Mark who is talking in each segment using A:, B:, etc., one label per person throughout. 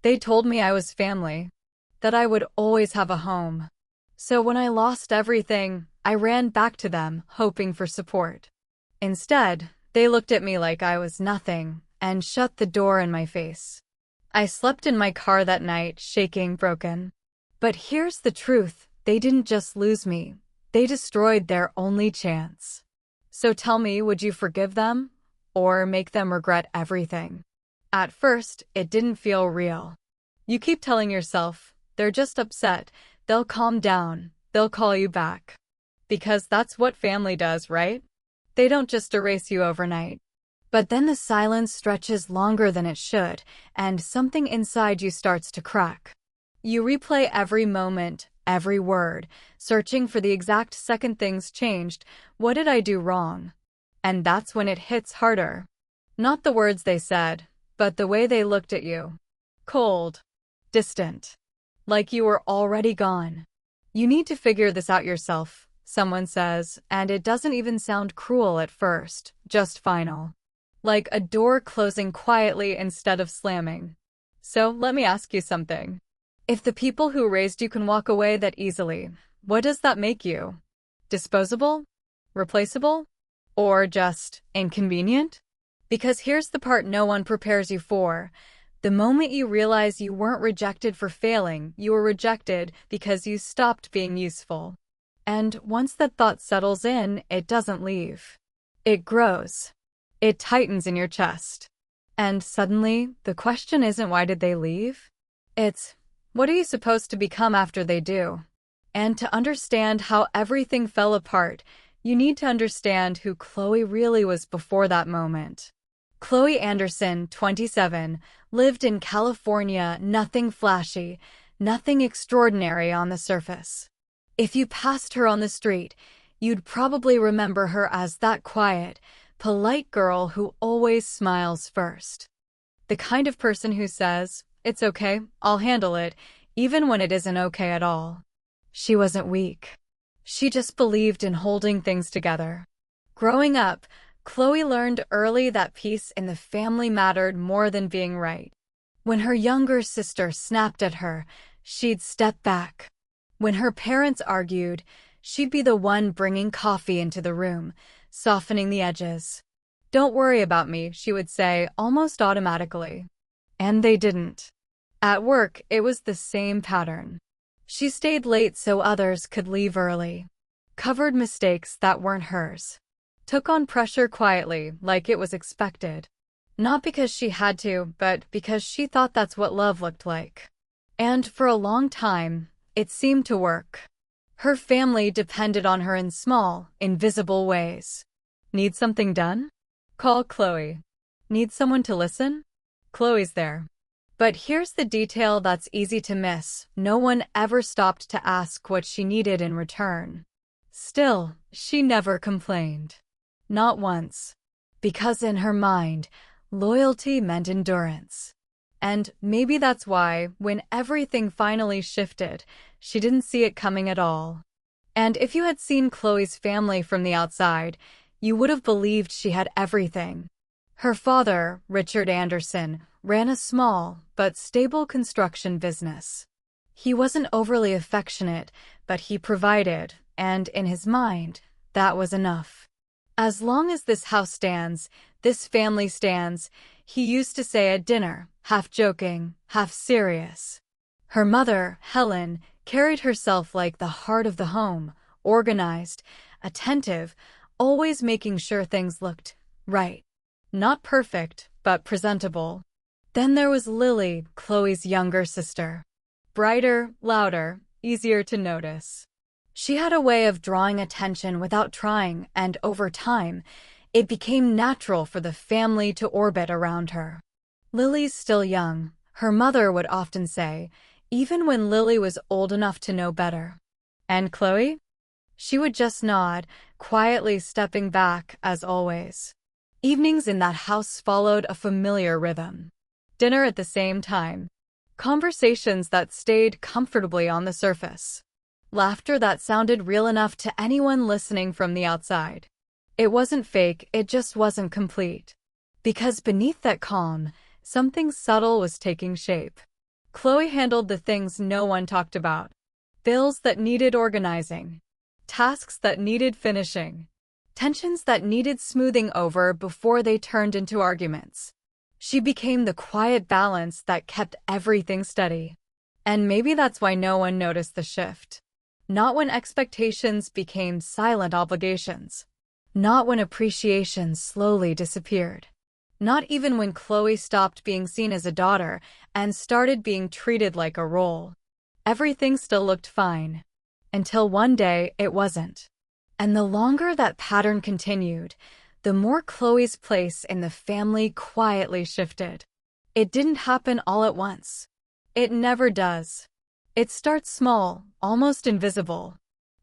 A: They told me I was family, that I would always have a home. So when I lost everything, I ran back to them, hoping for support. Instead, they looked at me like I was nothing and shut the door in my face. I slept in my car that night, shaking, broken. But here's the truth, they didn't just lose me, they destroyed their only chance. So tell me, would you forgive them? Or make them regret everything? At first, it didn't feel real. You keep telling yourself, they're just upset, they'll calm down, they'll call you back. Because that's what family does, right? They don't just erase you overnight. But then the silence stretches longer than it should, and something inside you starts to crack. You replay every moment, every word, searching for the exact second things changed. What did I do wrong? And that's when it hits harder. Not the words they said, but the way they looked at you. Cold. Distant. Like you were already gone. You need to figure this out yourself, someone says, and it doesn't even sound cruel at first, just final. Like a door closing quietly instead of slamming. So let me ask you something. If the people who raised you can walk away that easily, what does that make you? Disposable? Replaceable? Or just inconvenient? Because here's the part no one prepares you for. The moment you realize you weren't rejected for failing, you were rejected because you stopped being useful. And once that thought settles in, it doesn't leave. It grows. It tightens in your chest. And suddenly, the question isn't why did they leave? It's, what are you supposed to become after they do? And to understand how everything fell apart, you need to understand who Chloe really was before that moment. Chloe Anderson, 27, lived in California, nothing flashy, nothing extraordinary on the surface. If you passed her on the street, you'd probably remember her as that quiet, polite girl who always smiles first. The kind of person who says, "It's okay, I'll handle it," even when it isn't okay at all. She wasn't weak. She just believed in holding things together. Growing up, Chloe learned early that peace in the family mattered more than being right. When her younger sister snapped at her, she'd step back. When her parents argued, she'd be the one bringing coffee into the room, softening the edges. "Don't worry about me," she would say, almost automatically. And they didn't. At work, it was the same pattern. She stayed late so others could leave early. Covered mistakes that weren't hers. Took on pressure quietly, like it was expected. Not because she had to, but because she thought that's what love looked like. And for a long time, it seemed to work. Her family depended on her in small, invisible ways. Need something done? Call Chloe. Need someone to listen? Chloe's there. But here's the detail that's easy to miss. No one ever stopped to ask what she needed in return. Still, she never complained. Not once. Because in her mind, loyalty meant endurance. And maybe that's why, when everything finally shifted, she didn't see it coming at all. And if you had seen Chloe's family from the outside, you would have believed she had everything. Her father, Richard Anderson, ran a small but stable construction business. He wasn't overly affectionate, but he provided, and in his mind, that was enough. "As long as this house stands, this family stands," he used to say at dinner, half joking, half serious. Her mother, Helen, carried herself like the heart of the home, organized, attentive, always making sure things looked right. Not perfect, but presentable. Then there was Lily, Chloe's younger sister. Brighter, louder, easier to notice. She had a way of drawing attention without trying, and over time, it became natural for the family to orbit around her. "Lily's still young," her mother would often say, even when Lily was old enough to know better. "And Chloe?" She would just nod, quietly stepping back, as always. Evenings in that house followed a familiar rhythm. Dinner at the same time. Conversations that stayed comfortably on the surface. Laughter that sounded real enough to anyone listening from the outside. It wasn't fake, it just wasn't complete. Because beneath that calm, something subtle was taking shape. Chloe handled the things no one talked about. Bills that needed organizing. Tasks that needed finishing. Tensions that needed smoothing over before they turned into arguments. She became the quiet balance that kept everything steady. And maybe that's why no one noticed the shift. Not when expectations became silent obligations. Not when appreciation slowly disappeared. Not even when Chloe stopped being seen as a daughter and started being treated like a role. Everything still looked fine. Until one day, it wasn't. And the longer that pattern continued, the more Chloe's place in the family quietly shifted. It didn't happen all at once. It never does. It starts small, almost invisible.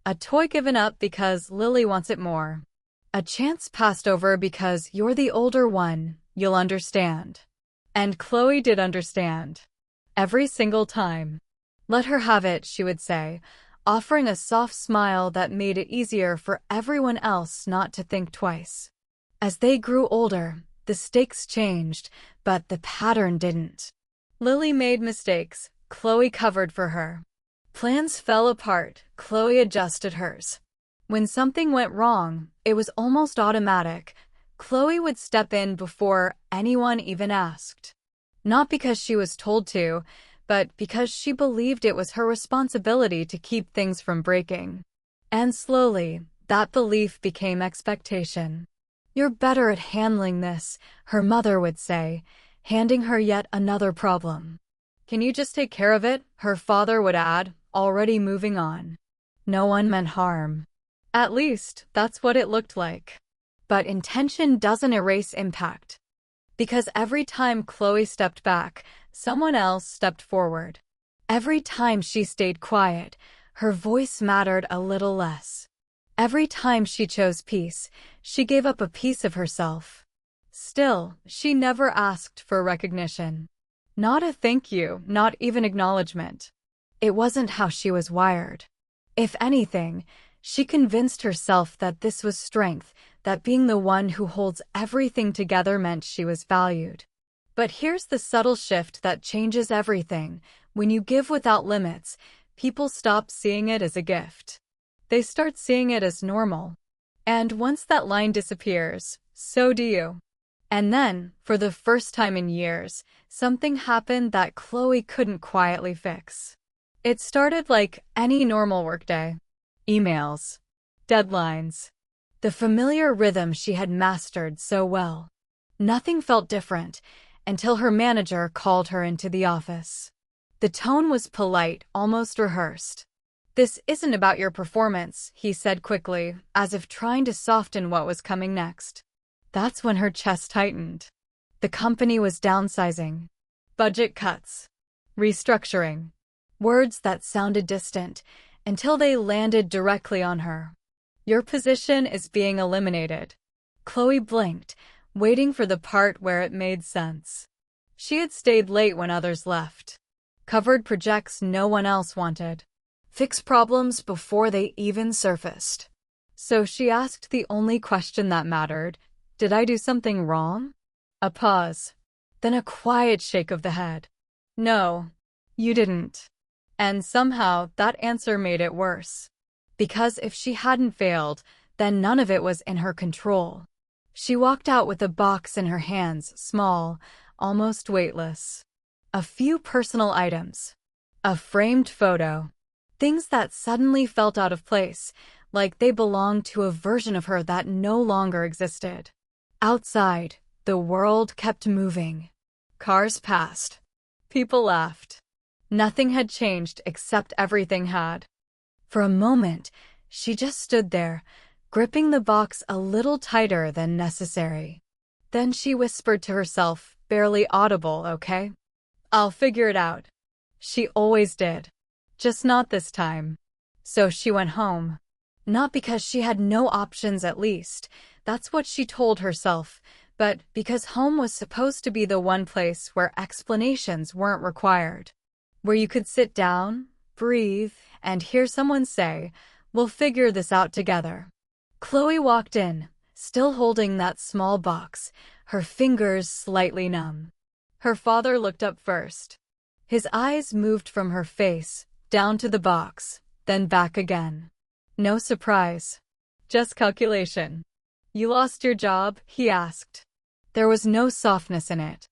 A: A toy given up because Lily wants it more. A chance passed over because you're the older one, you'll understand. And Chloe did understand. Every single time. Let her have it, she would say, offering a soft smile that made it easier for everyone else not to think twice. As they grew older, the stakes changed, but the pattern didn't. Lily made mistakes, Chloe covered for her. Plans fell apart, Chloe adjusted hers. When something went wrong, it was almost automatic. Chloe would step in before anyone even asked. Not because she was told to, but because she believed it was her responsibility to keep things from breaking. And slowly, that belief became expectation. "You're better at handling this," her mother would say, handing her yet another problem. "Can you just take care of it?" her father would add, already moving on. No one meant harm. At least, that's what it looked like. But intention doesn't erase impact. Because every time Chloe stepped back, someone else stepped forward. Every time she stayed quiet, her voice mattered a little less. Every time she chose peace, she gave up a piece of herself. Still, she never asked for recognition. Not a thank you, not even acknowledgement. It wasn't how she was wired. If anything, she convinced herself that this was strength, that being the one who holds everything together meant she was valued. But here's the subtle shift that changes everything. When you give without limits, people stop seeing it as a gift. They start seeing it as normal. And once that line disappears, so do you. And then, for the first time in years, something happened that Chloe couldn't quietly fix. It started like any normal workday. Emails. Deadlines. The familiar rhythm she had mastered so well. Nothing felt different until her manager called her into the office. The tone was polite, almost rehearsed. "This isn't about your performance," he said quickly, as if trying to soften what was coming next. That's when her chest tightened. The company was downsizing. Budget cuts. Restructuring. Words that sounded distant until they landed directly on her. "Your position is being eliminated." Chloe blinked, waiting for the part where it made sense. She had stayed late when others left. Covered projects no one else wanted. Fixed problems before they even surfaced. So she asked the only question that mattered. "Did I do something wrong?" A pause. Then a quiet shake of the head. "No, you didn't." And somehow that answer made it worse. Because if she hadn't failed, then none of it was in her control. She walked out with a box in her hands, small, almost weightless. A few personal items. A framed photo. Things that suddenly felt out of place, like they belonged to a version of her that no longer existed. Outside, the world kept moving. Cars passed. People laughed. Nothing had changed except everything had. For a moment, she just stood there, gripping the box a little tighter than necessary. Then she whispered to herself, barely audible, "Okay? I'll figure it out." She always did. Just not this time. So she went home. Not because she had no options, at least. That's what she told herself. But because home was supposed to be the one place where explanations weren't required. Where you could sit down, breathe, and hear someone say, "We'll figure this out together." Chloe walked in, still holding that small box, her fingers slightly numb. Her father looked up first. His eyes moved from her face, down to the box, then back again. No surprise. Just calculation. You lost your job? He asked. There was no softness in it.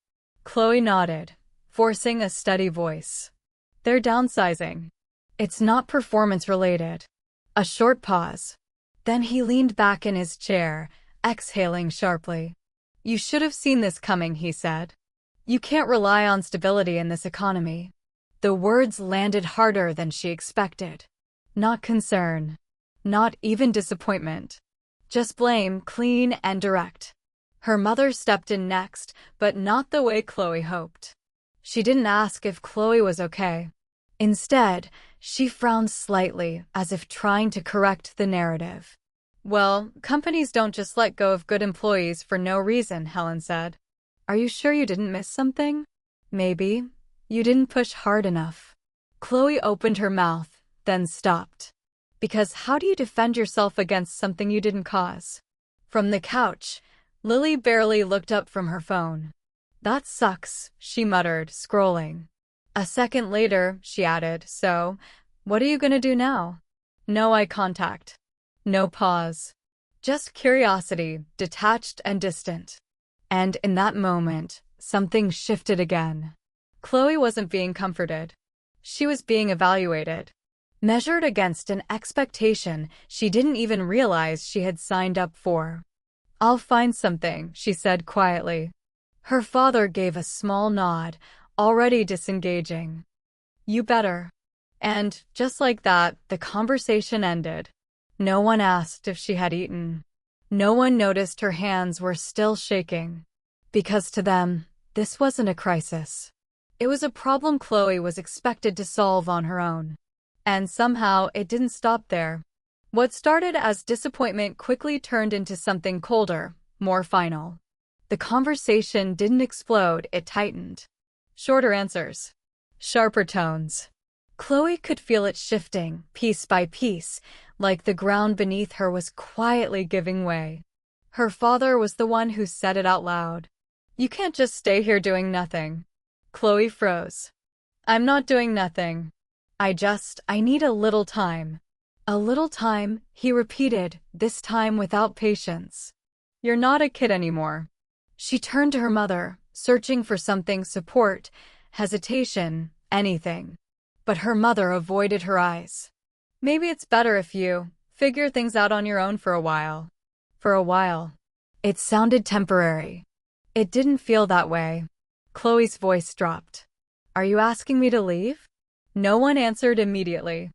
A: Chloe nodded, forcing a steady voice. They're downsizing. It's not performance-related. A short pause. Then he leaned back in his chair, exhaling sharply. You should have seen this coming, he said. You can't rely on stability in this economy. The words landed harder than she expected. Not concern. Not even disappointment. Just blame, clean and direct. Her mother stepped in next, but not the way Chloe hoped. She didn't ask if Chloe was okay. Instead, she frowned slightly, as if trying to correct the narrative. Well, companies don't just let go of good employees for no reason, Helen said. Are you sure you didn't miss something? Maybe. You didn't push hard enough. Chloe opened her mouth, then stopped. Because how do you defend yourself against something you didn't cause? From the couch, Lily barely looked up from her phone. That sucks, she muttered, scrolling. A second later, she added, so, what are you gonna do now? No eye contact. No pause. Just curiosity, detached and distant. And in that moment, something shifted again. Chloe wasn't being comforted. She was being evaluated. Measured against an expectation she didn't even realize she had signed up for. I'll find something, she said quietly. Her father gave a small nod, already disengaging. You better. And, just like that, the conversation ended. No one asked if she had eaten. No one noticed her hands were still shaking. Because to them, this wasn't a crisis. It was a problem Chloe was expected to solve on her own. And somehow, it didn't stop there. What started as disappointment quickly turned into something colder, more final. The conversation didn't explode, it tightened. Shorter answers. Sharper tones. Chloe could feel it shifting, piece by piece, like the ground beneath her was quietly giving way. Her father was the one who said it out loud. You can't just stay here doing nothing. Chloe froze. I'm not doing nothing. I need a little time. A little time, he repeated, this time without patience. You're not a kid anymore. She turned to her mother, searching for something, support, hesitation, anything. But her mother avoided her eyes. Maybe it's better if you figure things out on your own for a while. For a while. It sounded temporary. It didn't feel that way. Chloe's voice dropped. Are you asking me to leave? No one answered immediately.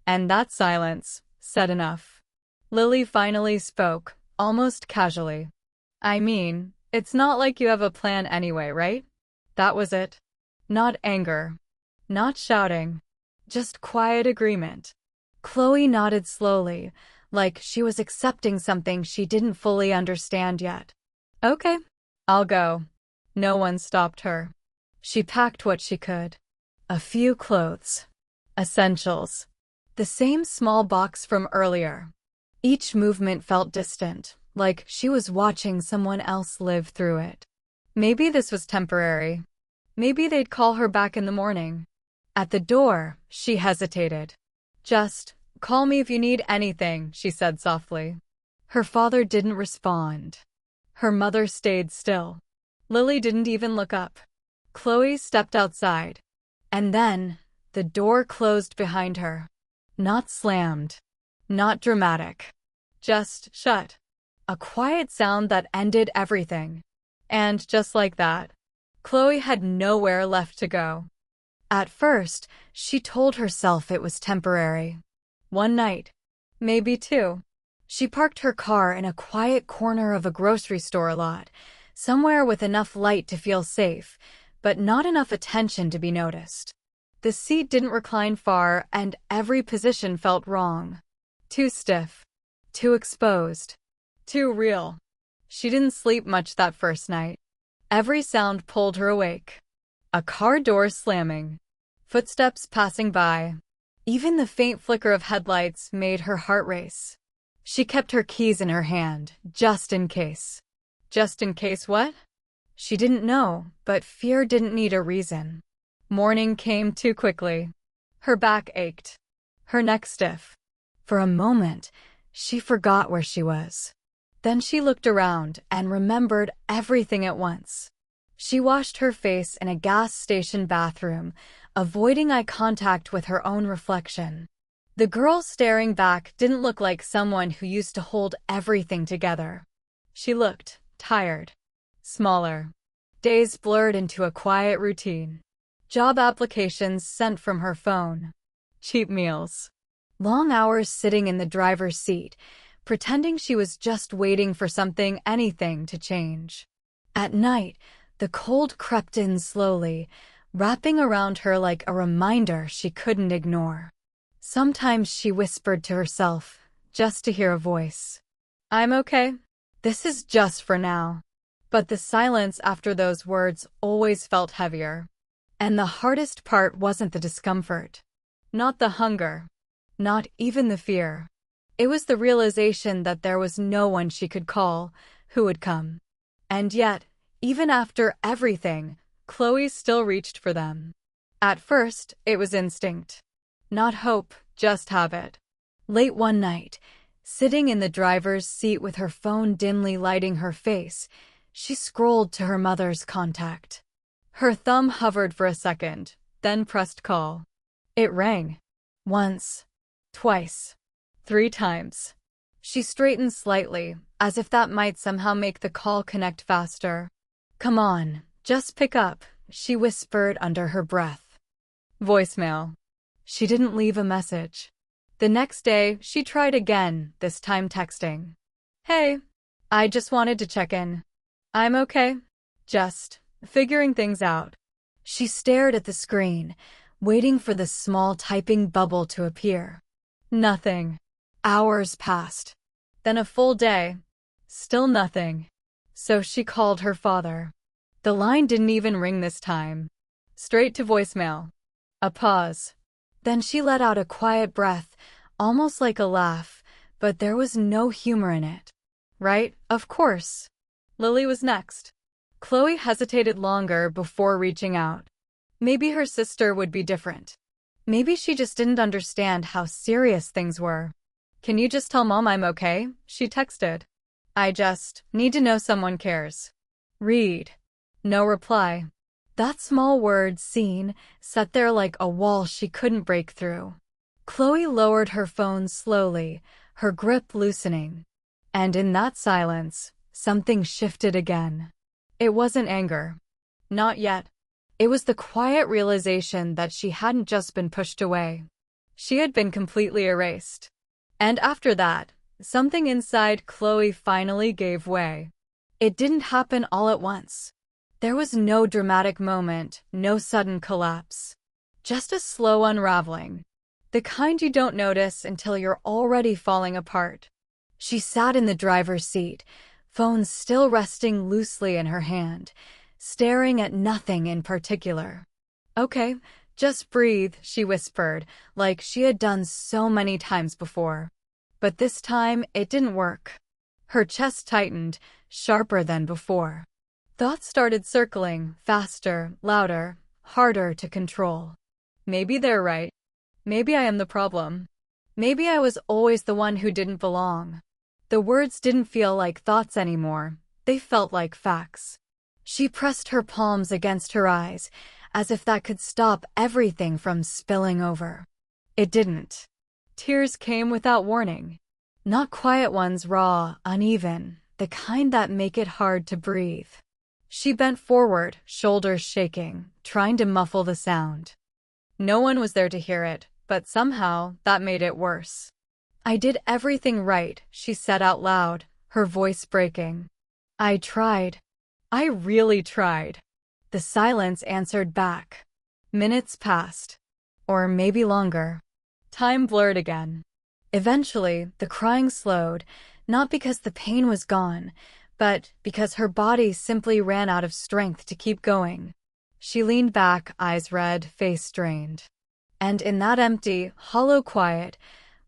A: And that silence said enough. Lily finally spoke, almost casually. I mean, it's not like you have a plan anyway, right? That was it. Not anger. Not shouting. Just quiet agreement. Chloe nodded slowly, like she was accepting something she didn't fully understand yet. Okay, I'll go. No one stopped her. She packed what she could. A few clothes. Essentials. The same small box from earlier. Each movement felt distant, like she was watching someone else live through it. Maybe this was temporary. Maybe they'd call her back in the morning. At the door, she hesitated. Just, call me if you need anything, she said softly. Her father didn't respond. Her mother stayed still. Lily didn't even look up. Chloe stepped outside. And then, the door closed behind her. Not slammed. Not dramatic. Just shut. A quiet sound that ended everything. And just like that, Chloe had nowhere left to go. At first, she told herself it was temporary. One night. Maybe two. She parked her car in a quiet corner of a grocery store lot, somewhere with enough light to feel safe, but not enough attention to be noticed. The seat didn't recline far, and every position felt wrong. Too stiff. Too exposed. Too real. She didn't sleep much that first night. Every sound pulled her awake. A car door slamming. Footsteps passing by. Even the faint flicker of headlights made her heart race. She kept her keys in her hand, just in case. Just in case what? She didn't know, but fear didn't need a reason. Morning came too quickly. Her back ached, her neck stiff. For a moment, she forgot where she was. Then she looked around and remembered everything at once. She washed her face in a gas station bathroom, avoiding eye contact with her own reflection. The girl staring back didn't look like someone who used to hold everything together. She looked tired, smaller. Days blurred into a quiet routine. Job applications sent from her phone. Cheap meals. Long hours sitting in the driver's seat, pretending she was just waiting for anything to change. At night, the cold crept in slowly, wrapping around her like a reminder she couldn't ignore. Sometimes she whispered to herself, just to hear a voice. "I'm okay. This is just for now." But the silence after those words always felt heavier. And the hardest part wasn't the discomfort. Not the hunger. Not even the fear. It was the realization that there was no one she could call who would come. And yet, even after everything, Chloe still reached for them. At first, it was instinct. Not hope, just habit. Late one night, sitting in the driver's seat with her phone dimly lighting her face, she scrolled to her mother's contact. Her thumb hovered for a second, then pressed call. It rang. Once. Twice. 3 times. She straightened slightly, as if that might somehow make the call connect faster. "Come on, just pick up," she whispered under her breath. Voicemail. She didn't leave a message. The next day, she tried again, this time texting. "Hey, I just wanted to check in. I'm okay. Just figuring things out." She stared at the screen, waiting for the small typing bubble to appear. Nothing. Hours passed. Then a full day. Still nothing. So she called her father. The line didn't even ring this time. Straight to voicemail. A pause. Then she let out a quiet breath, almost like a laugh, but there was no humor in it. Right, of course. Lily was next. Chloe hesitated longer before reaching out. Maybe her sister would be different. Maybe she just didn't understand how serious things were. "Can you just tell Mom I'm okay?" she texted. "I just need to know someone cares." Read. No reply. That small word, seen, sat there like a wall she couldn't break through. Chloe lowered her phone slowly, her grip loosening. And in that silence, something shifted again. It wasn't anger. Not yet. It was the quiet realization that she hadn't just been pushed away. She had been completely erased. And after that, something inside Chloe finally gave way. It didn't happen all at once. There was no dramatic moment, no sudden collapse. Just a slow unraveling. The kind you don't notice until you're already falling apart. She sat in the driver's seat, phone still resting loosely in her hand, staring at nothing in particular. "Okay, just breathe," she whispered, like she had done so many times before. But this time, it didn't work. Her chest tightened, sharper than before. Thoughts started circling, faster, louder, harder to control. Maybe they're right. Maybe I am the problem. Maybe I was always the one who didn't belong. The words didn't feel like thoughts anymore. They felt like facts. She pressed her palms against her eyes, as if that could stop everything from spilling over. It didn't. Tears came without warning. Not quiet ones, raw, uneven, the kind that make it hard to breathe. She bent forward, shoulders shaking, trying to muffle the sound. No one was there to hear it, but somehow that made it worse. "I did everything right," she said out loud, her voice breaking. "I tried. I really tried." The silence answered back. Minutes passed. Or maybe longer. Time blurred again. Eventually, the crying slowed, not because the pain was gone, but because her body simply ran out of strength to keep going. She leaned back, eyes red, face strained. And in that empty, hollow quiet,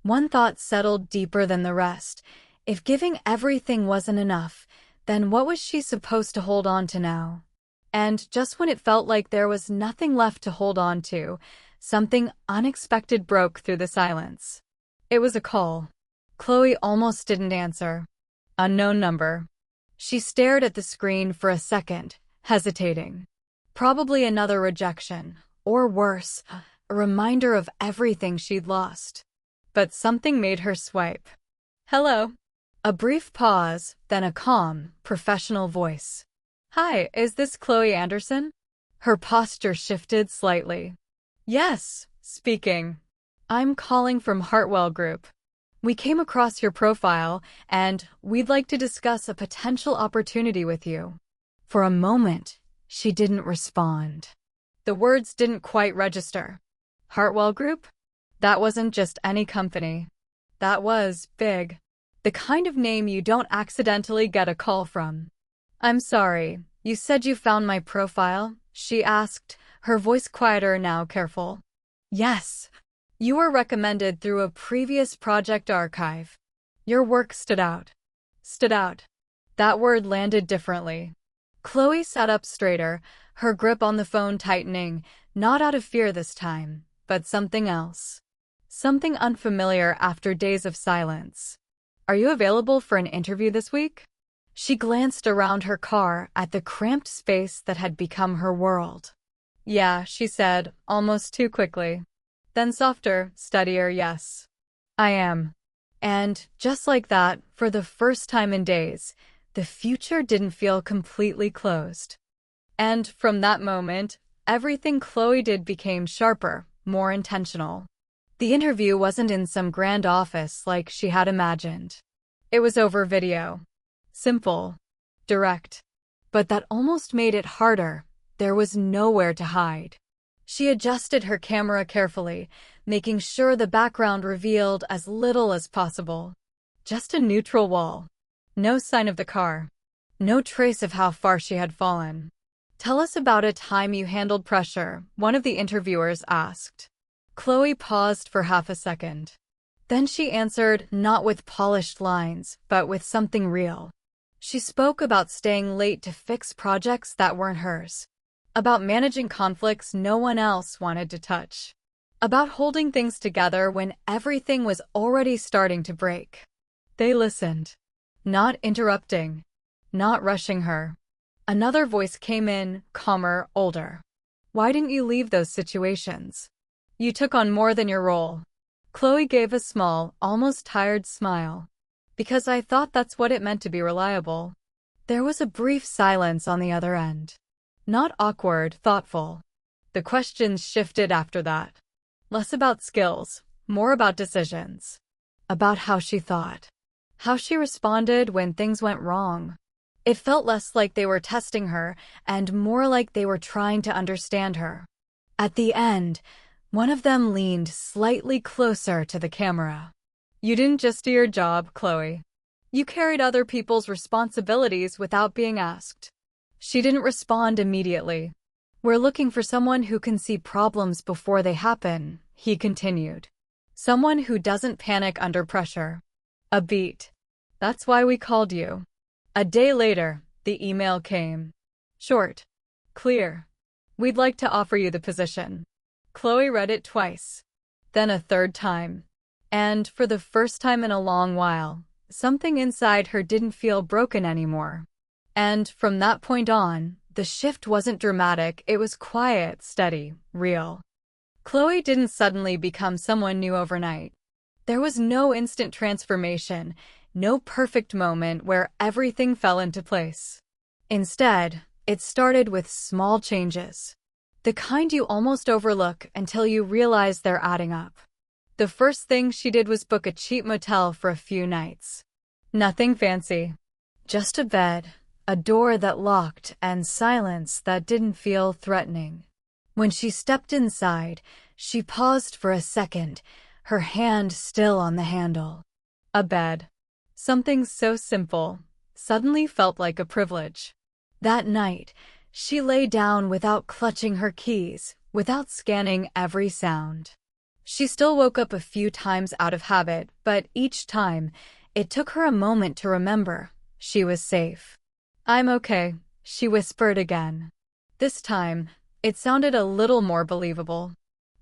A: one thought settled deeper than the rest. If giving everything wasn't enough, then what was she supposed to hold on to now? And just when it felt like there was nothing left to hold on to, something unexpected broke through the silence. It was a call. Chloe almost didn't answer. Unknown number. She stared at the screen for a second, hesitating. Probably another rejection, or worse, a reminder of everything she'd lost. But something made her swipe. Hello. A brief pause, then a calm, professional voice. Hi, is this Chloe Anderson? Her posture shifted slightly. Yes, speaking. I'm calling from Hartwell Group. We came across your profile, and we'd like to discuss a potential opportunity with you. For a moment, she didn't respond. The words didn't quite register. Hartwell Group? That wasn't just any company. That was big. The kind of name you don't accidentally get a call from. I'm sorry, you said you found my profile? She asked, her voice quieter now careful. Yes. You were recommended through a previous project archive. Your work stood out. Stood out. That word landed differently. Chloe sat up straighter, her grip on the phone tightening, not out of fear this time, but something else. Something unfamiliar after days of silence. Are you available for an interview this week? She glanced around her car at the cramped space that had become her world. Yeah, she said, almost too quickly. Then softer, steadier, yes. I am. And, just like that, for the first time in days, the future didn't feel completely closed. And from that moment, everything Chloe did became sharper, more intentional. The interview wasn't in some grand office like she had imagined. It was over video. Simple. Direct. But that almost made it harder. There was nowhere to hide. She adjusted her camera carefully, making sure the background revealed as little as possible. Just a neutral wall. No sign of the car. No trace of how far she had fallen. Tell us about a time you handled pressure, one of the interviewers asked. Chloe paused for half a second. Then she answered, not with polished lines, but with something real. She spoke about staying late to fix projects that weren't hers. About managing conflicts no one else wanted to touch. About holding things together when everything was already starting to break. They listened. Not interrupting. Not rushing her. Another voice came in, calmer, older. Why didn't you leave those situations? You took on more than your role. Chloe gave a small, almost tired smile. Because I thought that's what it meant to be reliable. There was a brief silence on the other end. Not awkward, thoughtful. The questions shifted after that. Less about skills, more about decisions. About how she thought. How she responded when things went wrong. It felt less like they were testing her and more like they were trying to understand her. At the end, one of them leaned slightly closer to the camera. You didn't just do your job, Chloe. You carried other people's responsibilities without being asked. She didn't respond immediately. We're looking for someone who can see problems before they happen, he continued. Someone who doesn't panic under pressure. A beat. That's why we called you. A day later, the email came. Short. Clear. We'd like to offer you the position. Chloe read it twice. Then a third time. And, for the first time in a long while, something inside her didn't feel broken anymore. And, from that point on, the shift wasn't dramatic, it was quiet, steady, real. Chloe didn't suddenly become someone new overnight. There was no instant transformation, no perfect moment where everything fell into place. Instead, it started with small changes. The kind you almost overlook until you realize they're adding up. The first thing she did was book a cheap motel for a few nights. Nothing fancy. Just a bed, a door that locked, and silence that didn't feel threatening. When she stepped inside, she paused for a second, her hand still on the handle. A bed. Something so simple, suddenly felt like a privilege. That night, she lay down without clutching her keys, without scanning every sound. She still woke up a few times out of habit, but each time, it took her a moment to remember she was safe. I'm okay, she whispered again. This time, it sounded a little more believable.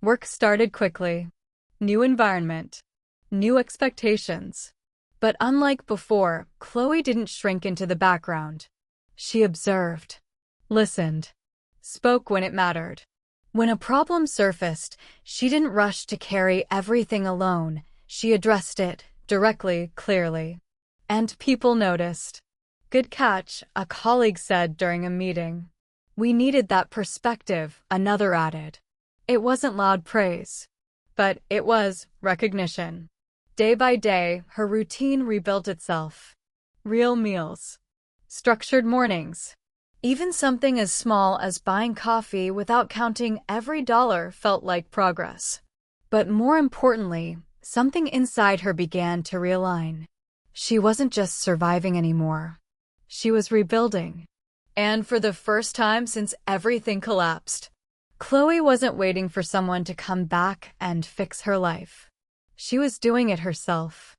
A: Work started quickly. New environment. New expectations. But unlike before, Chloe didn't shrink into the background. She observed, listened, spoke when it mattered. When a problem surfaced, she didn't rush to carry everything alone. She addressed it directly, clearly. And people noticed. Good catch, a colleague said during a meeting. We needed that perspective, another added. It wasn't loud praise, but it was recognition. Day by day, her routine rebuilt itself. Real meals. Structured mornings. Even something as small as buying coffee without counting every dollar felt like progress. But more importantly, something inside her began to realign. She wasn't just surviving anymore. She was rebuilding. And for the first time since everything collapsed, Chloe wasn't waiting for someone to come back and fix her life. She was doing it herself.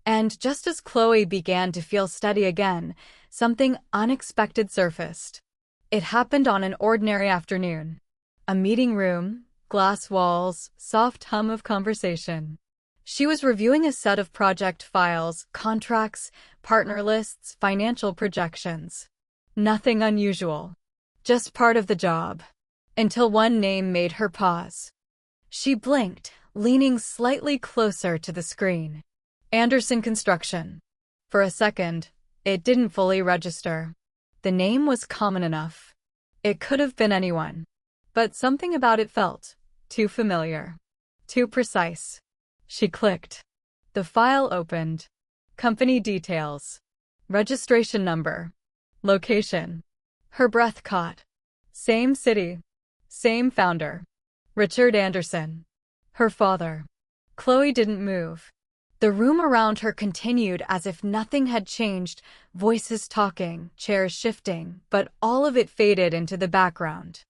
A: And just as Chloe began to feel steady again, something unexpected surfaced. It happened on an ordinary afternoon. A meeting room, glass walls, soft hum of conversation. She was reviewing a set of project files, contracts, partner lists, financial projections. Nothing unusual. Just part of the job. Until one name made her pause. She blinked, leaning slightly closer to the screen. Anderson Construction. For a second, it didn't fully register. The name was common enough. It could have been anyone. But something about it felt too familiar. Too precise. She clicked. The file opened. Company details. Registration number. Location. Her breath caught. Same city. Same founder. Richard Anderson. Her father. Chloe didn't move. The room around her continued as if nothing had changed, voices talking, chairs shifting, but all of it faded into the background.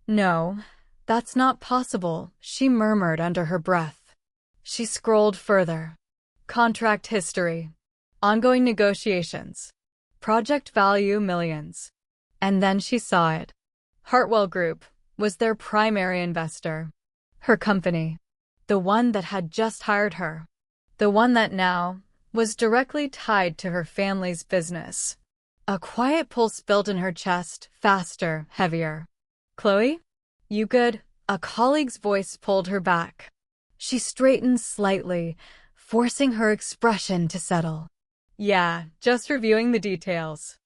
A: No, that's not possible, she murmured under her breath. She scrolled further. Contract history. Ongoing negotiations. Project value millions. And then she saw it. Hartwell Group was their primary investor. Her company. The one that had just hired her. The one that now was directly tied to her family's business. A quiet pulse built in her chest, faster, heavier. Chloe? You good? A colleague's voice pulled her back. She straightened slightly, forcing her expression to settle. Yeah, just reviewing the details.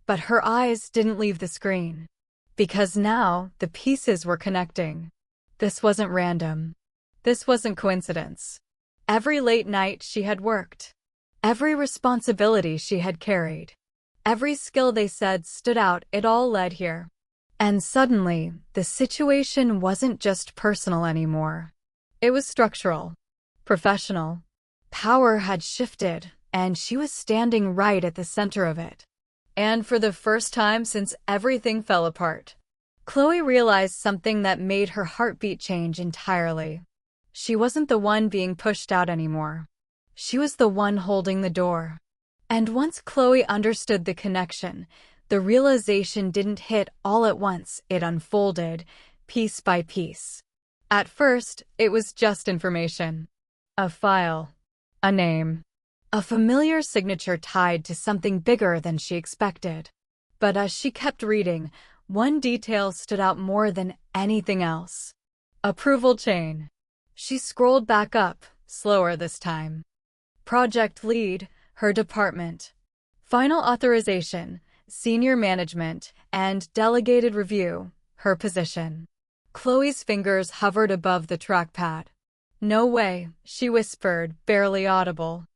A: But her eyes didn't leave the screen. Because now, the pieces were connecting. This wasn't random. This wasn't coincidence. Every late night she had worked. Every responsibility she had carried. Every skill they said stood out, it all led here. And suddenly, the situation wasn't just personal anymore. It was structural. Professional. Power had shifted, and she was standing right at the center of it. And for the first time since everything fell apart, Chloe realized something that made her heartbeat change entirely. She wasn't the one being pushed out anymore. She was the one holding the door. And once Chloe understood the connection, the realization didn't hit all at once, it unfolded, piece by piece. At first, it was just information. A file. A name. A familiar signature tied to something bigger than she expected. But as she kept reading, one detail stood out more than anything else. Approval chain. She scrolled back up, slower this time. Project lead, her department. Final authorization, senior management, and delegated review, her position. Chloe's fingers hovered above the trackpad. No way, she whispered, barely audible.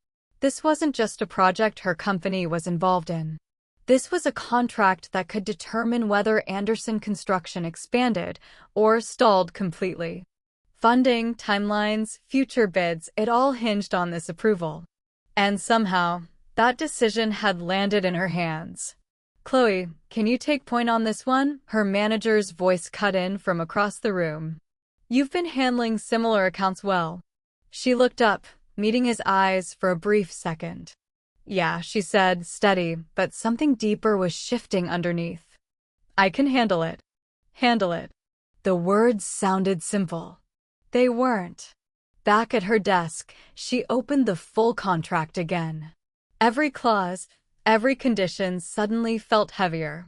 A: This wasn't just a project her company was involved in. This was a contract that could determine whether Anderson Construction expanded or stalled completely. Funding, timelines, future bids, it all hinged on this approval. And somehow, that decision had landed in her hands. Chloe, can you take point on this one? Her manager's voice cut in from across the room. You've been handling similar accounts well. She looked up, meeting his eyes for a brief second. Yeah, she said, steady, but something deeper was shifting underneath. I can handle it. Handle it. The words sounded simple. They weren't. Back at her desk, she opened the full contract again. Every clause, every condition suddenly felt heavier.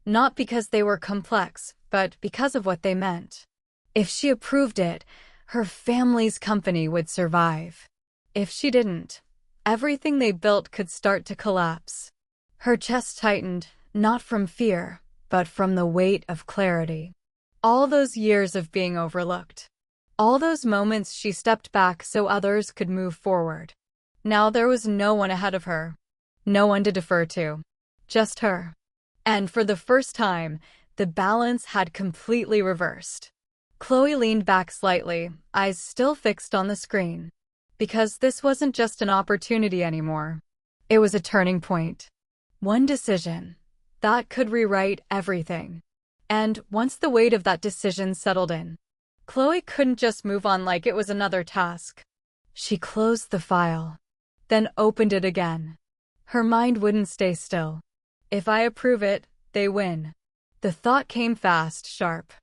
A: Not because they were complex, but because of what they meant. If she approved it, her family's company would survive. If she didn't, everything they built could start to collapse. Her chest tightened, not from fear, but from the weight of clarity. All those years of being overlooked. All those moments she stepped back so others could move forward. Now there was no one ahead of her. No one to defer to. Just her. And for the first time, the balance had completely reversed. Chloe leaned back slightly, eyes still fixed on the screen. Because this wasn't just an opportunity anymore. It was a turning point. One decision. That could rewrite everything. And once the weight of that decision settled in, Chloe couldn't just move on like it was another task. She closed the file, then opened it again. Her mind wouldn't stay still. If I approve it, they win. The thought came fast, sharp,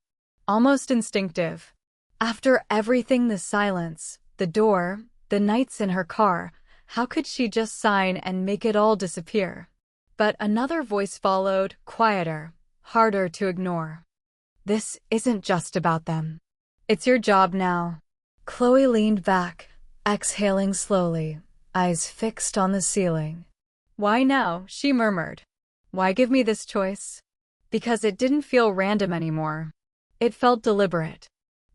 A: almost instinctive. After everything, the silence, the door, the nights in her car, how could she just sign and make it all disappear? But another voice followed, quieter, harder to ignore. This isn't just about them. It's your job now. Chloe leaned back, exhaling slowly, eyes fixed on the ceiling. Why now? She murmured. Why give me this choice? Because it didn't feel random anymore. It felt deliberate.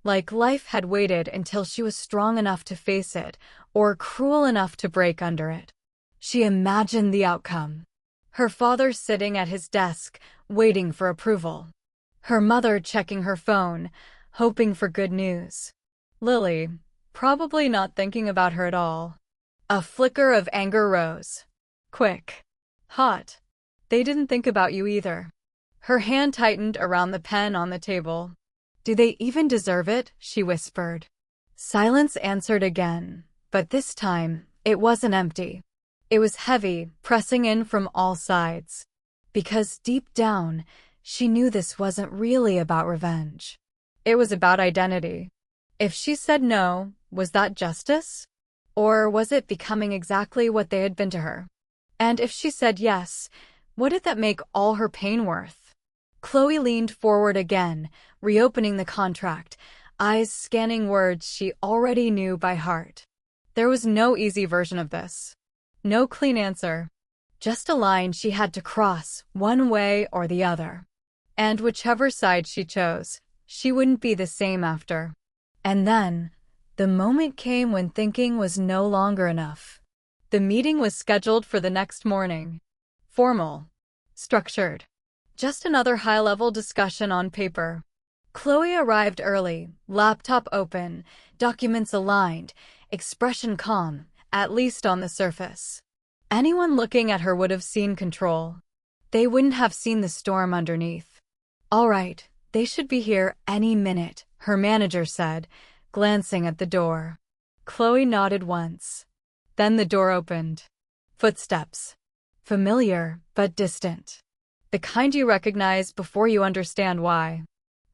A: Like life had waited until she was strong enough to face it, or cruel enough to break under it. She imagined the outcome. Her father sitting at his desk, waiting for approval. Her mother checking her phone, hoping for good news. Lily, probably not thinking about her at all. A flicker of anger rose. Quick. Hot. They didn't think about you either. Her hand tightened around the pen on the table. Do they even deserve it? She whispered. Silence answered again, but this time, it wasn't empty. It was heavy, pressing in from all sides. Because deep down, she knew this wasn't really about revenge. It was about identity. If she said no, was that justice? Or was it becoming exactly what they had been to her? And if she said yes, what did that make all her pain worth? Chloe leaned forward again, reopening the contract, eyes scanning words she already knew by heart. There was no easy version of this. No clean answer. Just a line she had to cross, one way or the other. And whichever side she chose, she wouldn't be the same after. And then, the moment came when thinking was no longer enough. The meeting was scheduled for the next morning. Formal. Structured. Just another high-level discussion on paper. Chloe arrived early, laptop open, documents aligned, expression calm, at least on the surface. Anyone looking at her would have seen control. They wouldn't have seen the storm underneath. All right, they should be here any minute, her manager said, glancing at the door. Chloe nodded once. Then the door opened. Footsteps. Familiar, but distant. The kind you recognize before you understand why.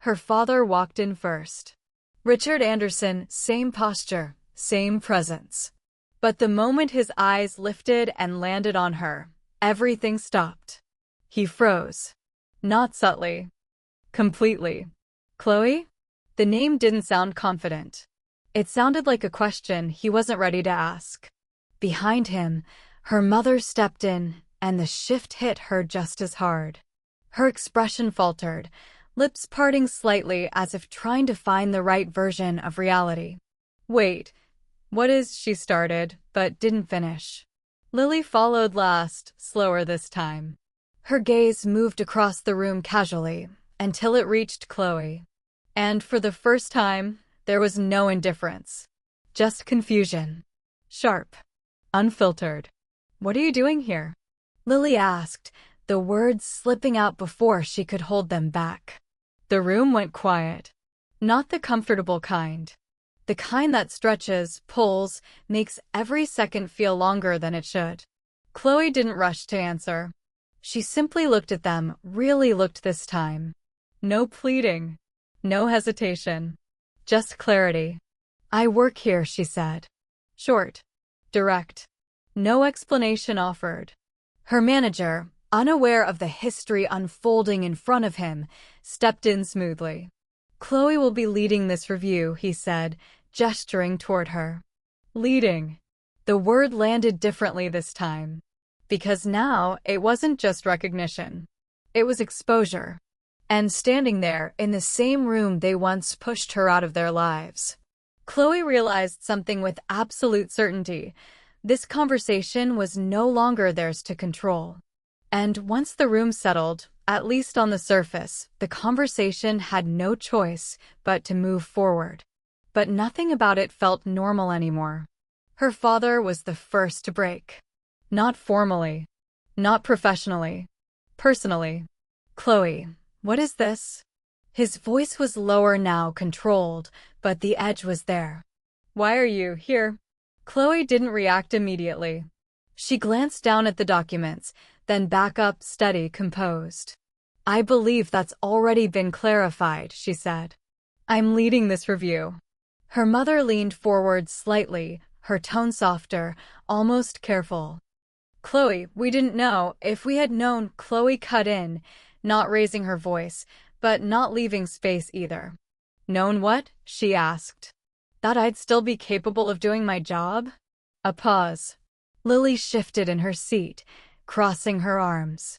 A: Her father walked in first. Richard Anderson, same posture, same presence. But the moment his eyes lifted and landed on her, everything stopped. He froze. Not subtly. Completely. Chloe? The name didn't sound confident. It sounded like a question he wasn't ready to ask. Behind him, her mother stepped in, and the shift hit her just as hard. Her expression faltered, lips parting slightly as if trying to find the right version of reality. Wait, what is she started, but didn't finish. Lily followed last, slower this time. Her gaze moved across the room casually, until it reached Chloe. And for the first time, there was no indifference. Just confusion. Sharp. Unfiltered. What are you doing here? Lily asked, the words slipping out before she could hold them back. The room went quiet. Not the comfortable kind. The kind that stretches, pulls, makes every second feel longer than it should. Chloe didn't rush to answer. She simply looked at them, really looked this time. No pleading. No hesitation. Just clarity. I work here, she said. Short. Direct. No explanation offered. Her manager, unaware of the history unfolding in front of him, stepped in smoothly. Chloe will be leading this review, he said, gesturing toward her. Leading. The word landed differently this time. Because now it wasn't just recognition. It was exposure. And standing there, in the same room they once pushed her out of their lives. Chloe realized something with absolute certainty. This conversation was no longer theirs to control. And once the room settled, at least on the surface, the conversation had no choice but to move forward. But nothing about it felt normal anymore. Her father was the first to break. Not formally. Not professionally. Personally. Chloe, what is this? His voice was lower now, controlled, but the edge was there. Why are you here? Chloe didn't react immediately. She glanced down at the documents, then back up, steady, composed. I believe that's already been clarified, she said. I'm leading this review. Her mother leaned forward slightly, her tone softer, almost careful. Chloe, we didn't know. If we had known, Chloe cut in, not raising her voice, but not leaving space either. Known what? She asked. That I'd still be capable of doing my job? A pause. Lily shifted in her seat, crossing her arms.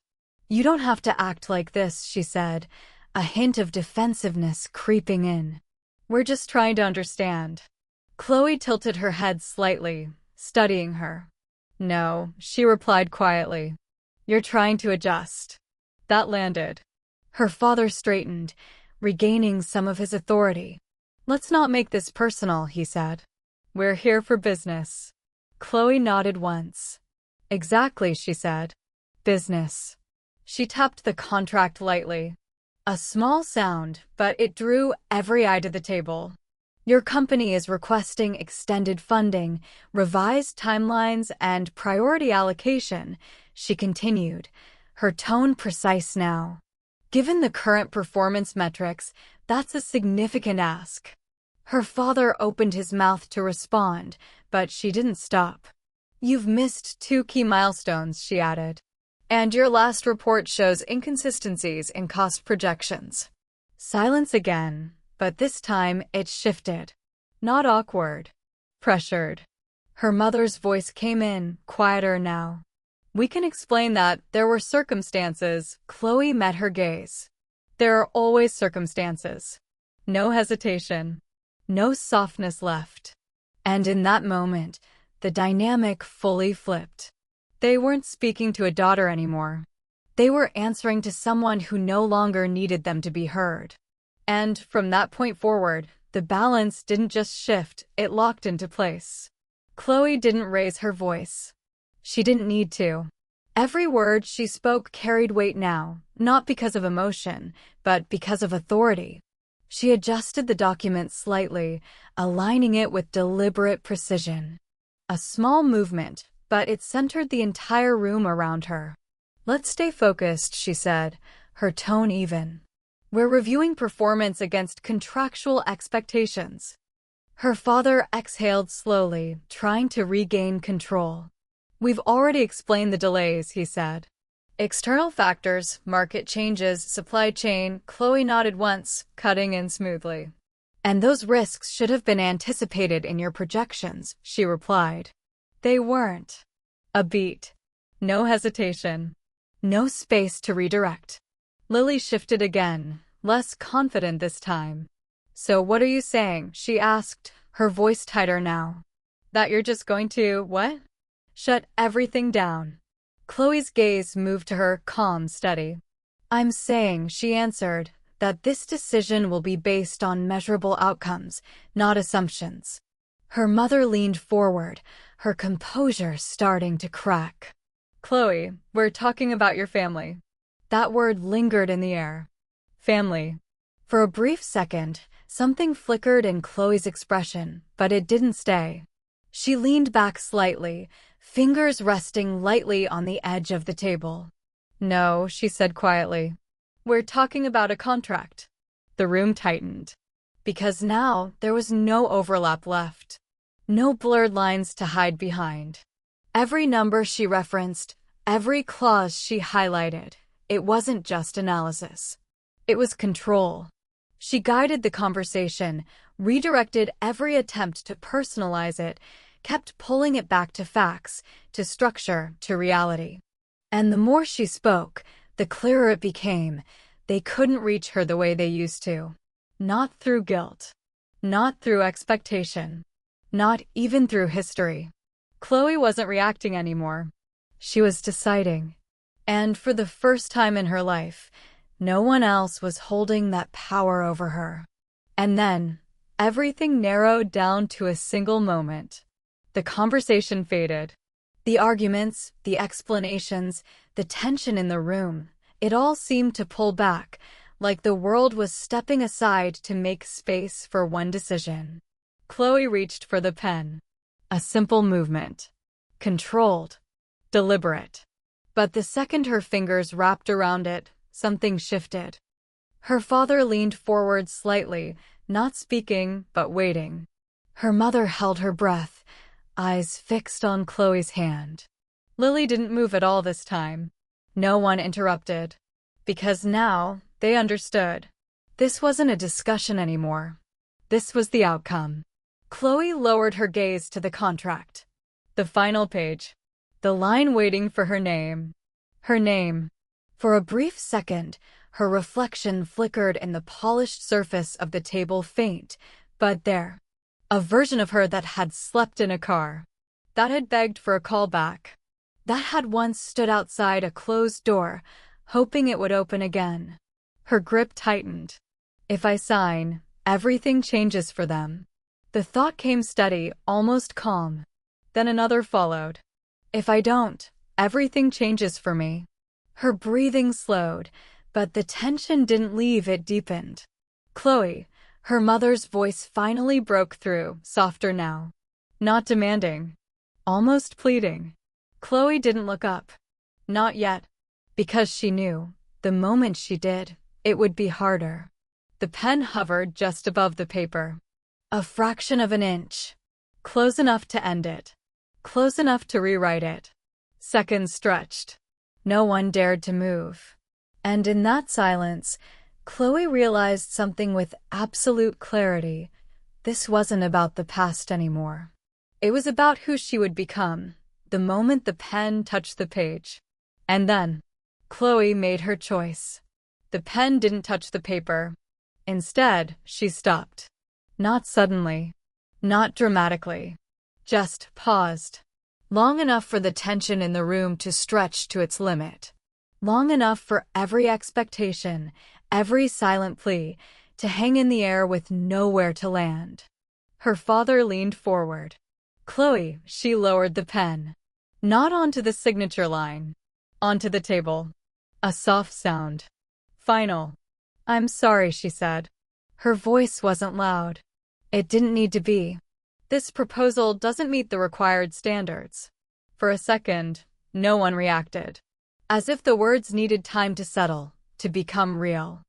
A: You don't have to act like this, she said, a hint of defensiveness creeping in. We're just trying to understand. Chloe tilted her head slightly, studying her. No, she replied quietly. You're trying to adjust. That landed. Her father straightened, regaining some of his authority. Let's not make this personal, he said. We're here for business. Chloe nodded once. Exactly, she said. Business. She tapped the contract lightly. A small sound, but it drew every eye to the table. Your company is requesting extended funding, revised timelines, and priority allocation, she continued, her tone precise now. Given the current performance metrics, that's a significant ask. Her father opened his mouth to respond, but she didn't stop. You've missed 2 key milestones, she added. And your last report shows inconsistencies in cost projections. Silence again, but this time it shifted. Not awkward. Pressured. Her mother's voice came in, quieter now. We can explain that there were circumstances. Chloe met her gaze. There are always circumstances. No hesitation. No softness left. And in that moment, the dynamic fully flipped. They weren't speaking to a daughter anymore. They were answering to someone who no longer needed them to be heard. And from that point forward, the balance didn't just shift, it locked into place. Chloe didn't raise her voice. She didn't need to. Every word she spoke carried weight now, not because of emotion, but because of authority. She adjusted the document slightly, aligning it with deliberate precision. A small movement, but it centered the entire room around her. Let's stay focused, she said, her tone even. We're reviewing performance against contractual expectations. Her father exhaled slowly, trying to regain control. We've already explained the delays, he said. External factors, market changes, supply chain, Chloe nodded once, cutting in smoothly. And those risks should have been anticipated in your projections, she replied. They weren't. A beat. No hesitation. No space to redirect. Lily shifted again, less confident this time. So what are you saying? She asked, her voice tighter now. That you're just going to, what? Shut everything down. Chloe's gaze moved to her, calm, steady. I'm saying, she answered, that this decision will be based on measurable outcomes, not assumptions. Her mother leaned forward, her composure starting to crack. Chloe, we're talking about your family. That word lingered in the air. Family. For a brief second, something flickered in Chloe's expression, but it didn't stay. She leaned back slightly, fingers resting lightly on the edge of the table. No, she said quietly. We're talking about a contract. The room tightened. Because now there was no overlap left. No blurred lines to hide behind. Every number she referenced, every clause she highlighted, it wasn't just analysis. It was control. She guided the conversation, redirected every attempt to personalize it, kept pulling it back to facts, to structure, to reality. And the more she spoke, the clearer it became. They couldn't reach her the way they used to. Not through guilt. Not through expectation. Not even through history. Chloe wasn't reacting anymore. She was deciding. And for the first time in her life, no one else was holding that power over her. And then, everything narrowed down to a single moment. The conversation faded. The arguments, the explanations, the tension in the room, it all seemed to pull back, like the world was stepping aside to make space for one decision. Chloe reached for the pen. A simple movement. Controlled. Deliberate. But the second her fingers wrapped around it, something shifted. Her father leaned forward slightly, not speaking, but waiting. Her mother held her breath, eyes fixed on Chloe's hand. Lily didn't move at all this time. No one interrupted. Because now, they understood. This wasn't a discussion anymore. This was the outcome. Chloe lowered her gaze to the contract. The final page. The line waiting for her name. Her name. For a brief second, her reflection flickered in the polished surface of the table, faint, but there. A version of her that had slept in a car. That had begged for a call back. That had once stood outside a closed door, hoping it would open again. Her grip tightened. If I sign, everything changes for them. The thought came steady, almost calm. Then another followed. If I don't, everything changes for me. Her breathing slowed, but the tension didn't leave, it deepened. Chloe, her mother's voice finally broke through, softer now. Not demanding. Almost pleading. Chloe didn't look up. Not yet. Because she knew, the moment she did, it would be harder. The pen hovered just above the paper. A fraction of an inch. Close enough to end it. Close enough to rewrite it. Seconds stretched. No one dared to move. And in that silence, Chloe realized something with absolute clarity. This wasn't about the past anymore. It was about who she would become, the moment the pen touched the page. And then, Chloe made her choice. The pen didn't touch the paper. Instead, she stopped. Not suddenly. Not dramatically. Just paused. Long enough for the tension in the room to stretch to its limit. Long enough for every expectation, every silent plea, to hang in the air with nowhere to land. Her father leaned forward. Chloe, she lowered the pen. Not onto the signature line. Onto the table. A soft sound. Final. I'm sorry, she said. Her voice wasn't loud. It didn't need to be. This proposal doesn't meet the required standards. For a second, no one reacted. As if the words needed time to settle, to become real.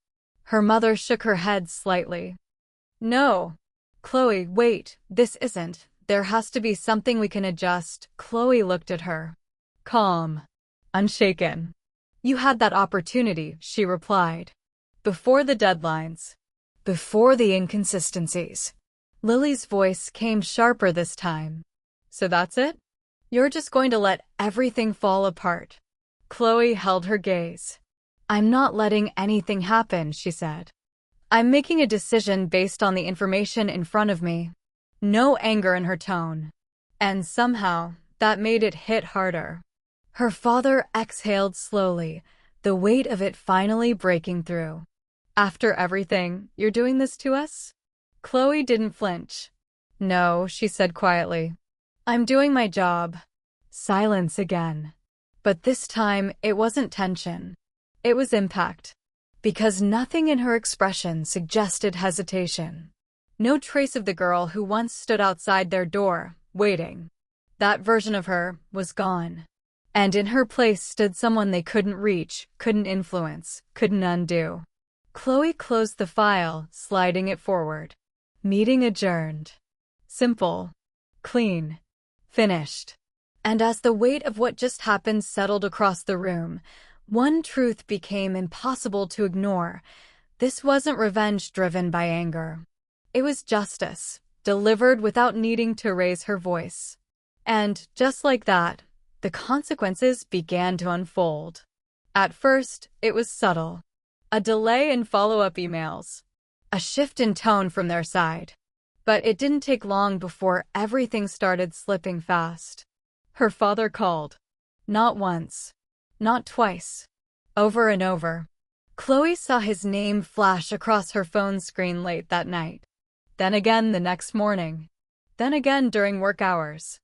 A: Her mother shook her head slightly. No. Chloe, wait, this isn't. There has to be something we can adjust. Chloe looked at her. Calm. Unshaken. You had that opportunity, she replied. Before the deadlines. Before the inconsistencies. Lily's voice came sharper this time. So that's it? You're just going to let everything fall apart? Chloe held her gaze. I'm not letting anything happen, she said. I'm making a decision based on the information in front of me. No anger in her tone. And somehow, that made it hit harder. Her father exhaled slowly, the weight of it finally breaking through. After everything, you're doing this to us? Chloe didn't flinch. No, she said quietly. I'm doing my job. Silence again. But this time, it wasn't tension. It was impact. Because nothing in her expression suggested hesitation. No trace of the girl who once stood outside their door, waiting. That version of her was gone. And in her place stood someone they couldn't reach, couldn't influence, couldn't undo. Chloe closed the file, sliding it forward. Meeting adjourned. Simple. Clean. Finished. And as the weight of what just happened settled across the room, one truth became impossible to ignore. This wasn't revenge driven by anger. It was justice, delivered without needing to raise her voice. And, just like that, the consequences began to unfold. At first, it was subtle. A delay in follow-up emails. A shift in tone from their side. But it didn't take long before everything started slipping fast. Her father called. Not once. Not twice. Over and over. Chloe saw his name flash across her phone screen late that night. Then again the next morning. Then again during work hours.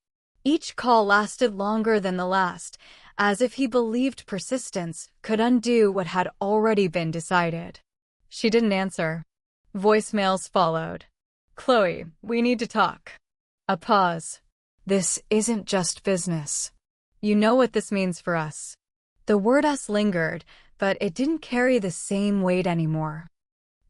A: Each call lasted longer than the last, as if he believed persistence could undo what had already been decided. She didn't answer. Voicemails followed. Chloe, we need to talk. A pause. This isn't just business. You know what this means for us. The word us lingered, but it didn't carry the same weight anymore.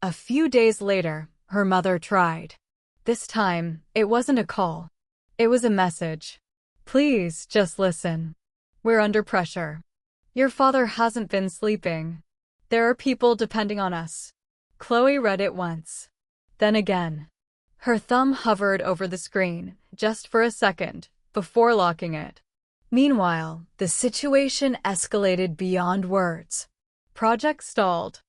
A: A few days later, her mother tried. This time, it wasn't a call. It was a message. Please, just listen. We're under pressure. Your father hasn't been sleeping. There are people depending on us. Chloe read it once. Then again. Her thumb hovered over the screen, just for a second, before locking it. Meanwhile, the situation escalated beyond words. Project stalled.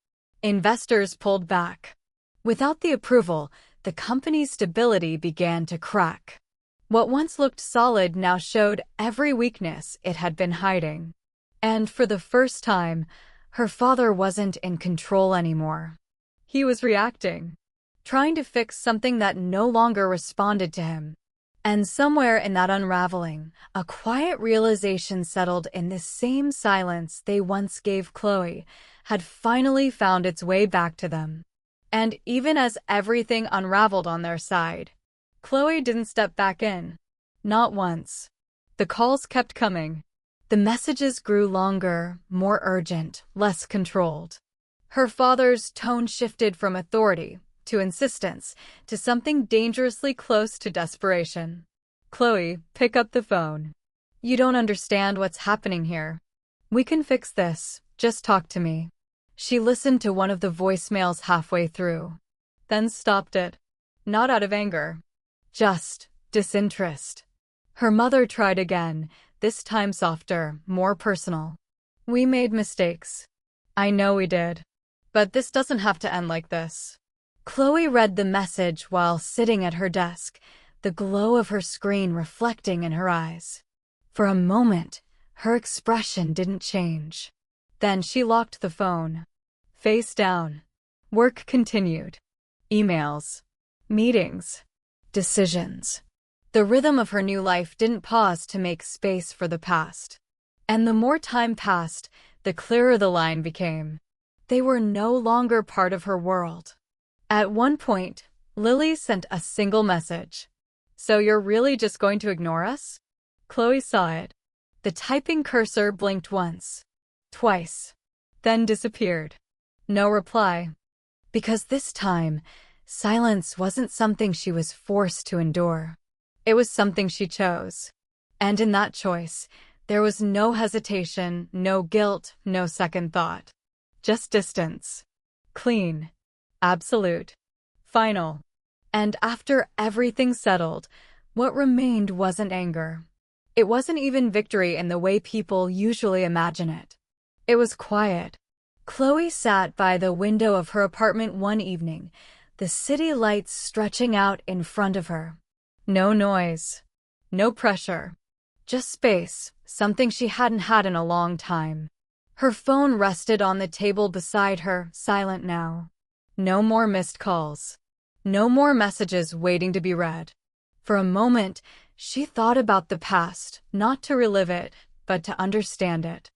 A: Investors pulled back. Without the approval, the company's stability began to crack. What once looked solid now showed every weakness it had been hiding. And for the first time, her father wasn't in control anymore. He was reacting, trying to fix something that no longer responded to him. And somewhere in that unraveling, a quiet realization settled in the same silence they once gave Chloe had finally found its way back to them. And even as everything unraveled on their side, Chloe didn't step back in. Not once. The calls kept coming. The messages grew longer, more urgent, less controlled. Her father's tone shifted from authority to insistence to something dangerously close to desperation. Chloe, pick up the phone. You don't understand what's happening here. We can fix this. Just talk to me. She listened to one of the voicemails halfway through, then stopped it. Not out of anger. Just disinterest. Her mother tried again, this time softer, more personal. We made mistakes. I know we did. But this doesn't have to end like this. Chloe read the message while sitting at her desk, the glow of her screen reflecting in her eyes. For a moment, her expression didn't change. Then she locked the phone. Face down. Work continued. Emails. Meetings. Decisions. The rhythm of her new life didn't pause to make space for the past. And the more time passed, the clearer the line became. They were no longer part of her world. At one point, Lily sent a single message. So you're really just going to ignore us? Chloe saw it. The typing cursor blinked once. Twice. Then disappeared. No reply. Because this time, silence wasn't something she was forced to endure. It was something she chose. And in that choice, there was no hesitation, no guilt, no second thought. Just distance. Clean. Absolute. Final. And after everything settled, what remained wasn't anger. It wasn't even victory in the way people usually imagine it. It was quiet. Chloe sat by the window of her apartment one evening, the city lights stretching out in front of her. No noise. No pressure. Just space, something she hadn't had in a long time. Her phone rested on the table beside her, silent now. No more missed calls. No more messages waiting to be read. For a moment, she thought about the past, not to relive it, but to understand it.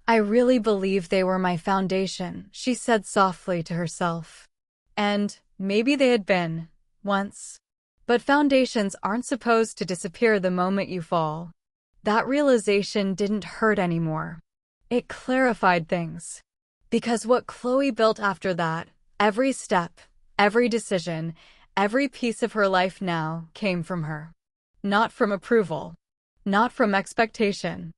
A: I really believe they were my foundation, she said softly to herself. And maybe they had been, once. But foundations aren't supposed to disappear the moment you fall. That realization didn't hurt anymore. It clarified things. Because what Chloe built after that, every step, every decision, every piece of her life now came from her. Not from approval. Not from expectation.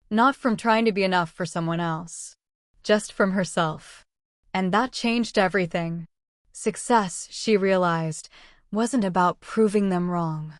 A: Not from trying to be enough for someone else. Just from herself. And that changed everything. Success, she realized, wasn't about proving them wrong.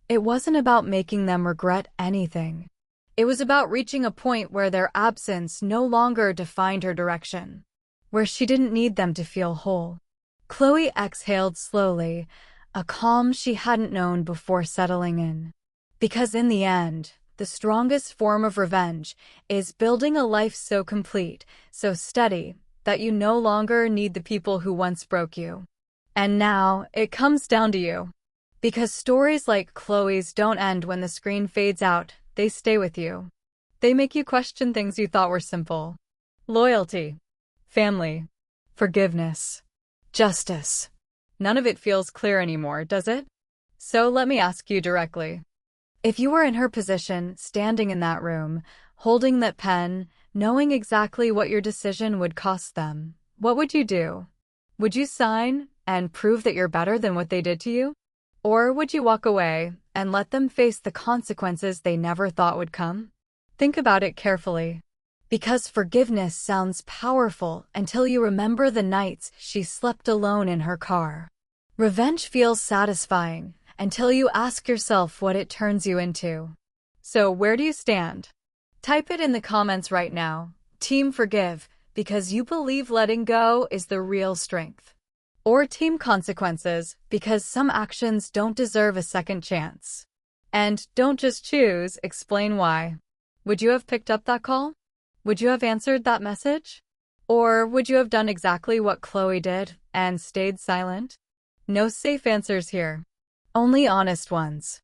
A: It wasn't about making them regret anything. It was about reaching a point where their absence no longer defined her direction. Where she didn't need them to feel whole. Chloe exhaled slowly, a calm she hadn't known before settling in. Because in the end, the strongest form of revenge is building a life so complete, so steady, that you no longer need the people who once broke you. And now, it comes down to you. Because stories like Chloe's don't end when the screen fades out, they stay with you. They make you question things you thought were simple. Loyalty, family, forgiveness, justice. None of it feels clear anymore, does it? So let me ask you directly. If you were in her position, standing in that room, holding that pen, knowing exactly what your decision would cost them, what would you do? Would you sign and prove that you're better than what they did to you? Or would you walk away and let them face the consequences they never thought would come? Think about it carefully. Because forgiveness sounds powerful until you remember the nights she slept alone in her car. Revenge feels satisfying until you ask yourself what it turns you into. So where do you stand? Type it in the comments right now. Team Forgive, because you believe letting go is the real strength. Or Team Consequences, because some actions don't deserve a second chance. And don't just choose, explain why. Would you have picked up that call? Would you have answered that message? Or would you have done exactly what Chloe did and stayed silent? No safe answers here. Only honest ones.